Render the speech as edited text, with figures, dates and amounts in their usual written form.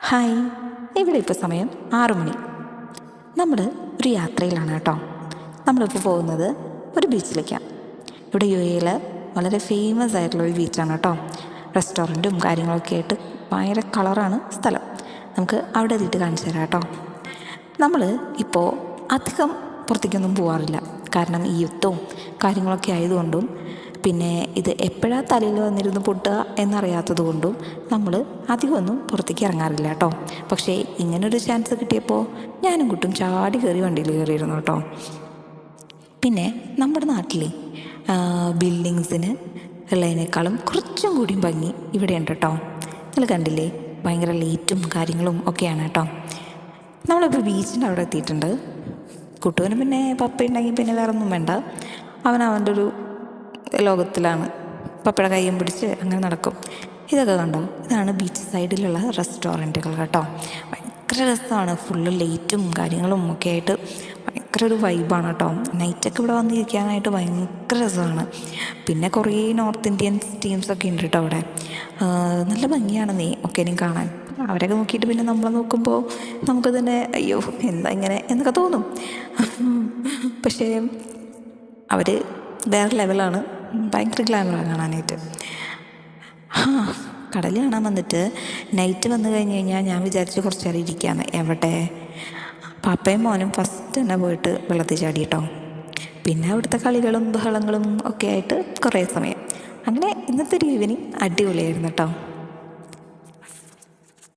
Hi, ഇവിടെ ഇപ്പോൾ സമയം 6 മണി. നമ്മൾ ഒരു യാത്രയിലാണ് കേട്ടോ. നമ്മളിപ്പോൾ പോകുന്നത് ഒരു ബീച്ചിലേക്കാണ്. ഇവിടെ UAE വളരെ ഫേമസ് ആയിട്ടുള്ള ഒരു ബീച്ചാണ് കേട്ടോ. റെസ്റ്റോറൻറ്റും കാര്യങ്ങളൊക്കെ ആയിട്ട് ഭയങ്കര കളറാണ് സ്ഥലം. നമുക്ക് അവിടെ എത്തിയിട്ട് കാണിച്ചു തരാം കേട്ടോ. നമ്മൾ ഇപ്പോൾ അധികം പുറത്തേക്കൊന്നും പോകാറില്ല, കാരണം ഈ യുദ്ധവും കാര്യങ്ങളൊക്കെ ആയതുകൊണ്ടും പിന്നെ ഇത് എപ്പോഴാണ് തലയിൽ വന്നിരുന്ന് പൊട്ടുക എന്നറിയാത്തത് കൊണ്ടും നമ്മൾ അധികമൊന്നും പുറത്തേക്ക് ഇറങ്ങാറില്ല കേട്ടോ. പക്ഷേ ഇങ്ങനൊരു ചാൻസ് കിട്ടിയപ്പോൾ ഞാനും കുട്ടും ചാടി കയറി വണ്ടിയിൽ കയറിയിരുന്നു കേട്ടോ. പിന്നെ നമ്മുടെ നാട്ടിലെ ബിൽഡിങ്സിന് ഉള്ളതിനേക്കാളും കുറച്ചും കൂടിയും ഭംഗി ഇവിടെയുണ്ട് കേട്ടോ. നിങ്ങൾ കണ്ടില്ലേ, ഭയങ്കര ലൈറ്റും കാര്യങ്ങളും ഒക്കെയാണ് കേട്ടോ. നമ്മളിപ്പോൾ ബീച്ചിൻ്റെ അവിടെ എത്തിയിട്ടുണ്ട്. കുട്ടുവിന് പിന്നെ പപ്പയുണ്ടെങ്കിൽ പിന്നെ വേറെ ഒന്നും വേണ്ട, അവൻ്റെ ഒരു ലോകത്തിലാണ്. പപ്പയുടെ കയ്യും പിടിച്ച് അങ്ങനെ നടക്കും. ഇതൊക്കെ കണ്ടോ, ഇതാണ് ബീച്ച് സൈഡിലുള്ള റെസ്റ്റോറൻറ്റുകൾ കേട്ടോ. ഭയങ്കര രസമാണ്, ഫുള്ള് ലൈറ്റും കാര്യങ്ങളും ഒക്കെ ആയിട്ട് ഭയങ്കര ഒരു വൈബാണ് കേട്ടോ. നൈറ്റൊക്കെ ഇവിടെ വന്നിരിക്കാനായിട്ട് ഭയങ്കര രസമാണ്. പിന്നെ കുറേ നോർത്ത് ഇന്ത്യൻ ടീംസൊക്കെ ഉണ്ട് കേട്ടോ അവിടെ. നല്ല ഭംഗിയാണ് ഒക്കെയും കാണാൻ. അവരൊക്കെ നോക്കിയിട്ട് പിന്നെ നമ്മളെ നോക്കുമ്പോൾ നമുക്ക് തന്നെ അയ്യോ എന്താ ഇങ്ങനെ എന്നൊക്കെ തോന്നും. പക്ഷേ അവർ വേറെ ലെവലാണ്, ഭയങ്കര ഗ്ലാമറാണ് കാണാനായിട്ട്. കടൽ കാണാൻ വന്നിട്ട് നൈറ്റ് വന്നു കഴിഞ്ഞ് കഴിഞ്ഞാൽ ഞാൻ വിചാരിച്ച് കുറച്ച് നേരം ഇരിക്കാമെന്ന്. എവിടെ, പാപ്പയും മോനും ഫസ്റ്റ് തന്നെ പോയിട്ട് വെള്ളത്തിൽ ചാടി കേട്ടോ. പിന്നെ അവിടുത്തെ കളികളും ബഹളങ്ങളും ഒക്കെ ആയിട്ട് കുറേ സമയം അങ്ങനെ ഇന്നത്തെ ഒരു ഈവനിങ് അടിപൊളിയായിരുന്നു കേട്ടോ.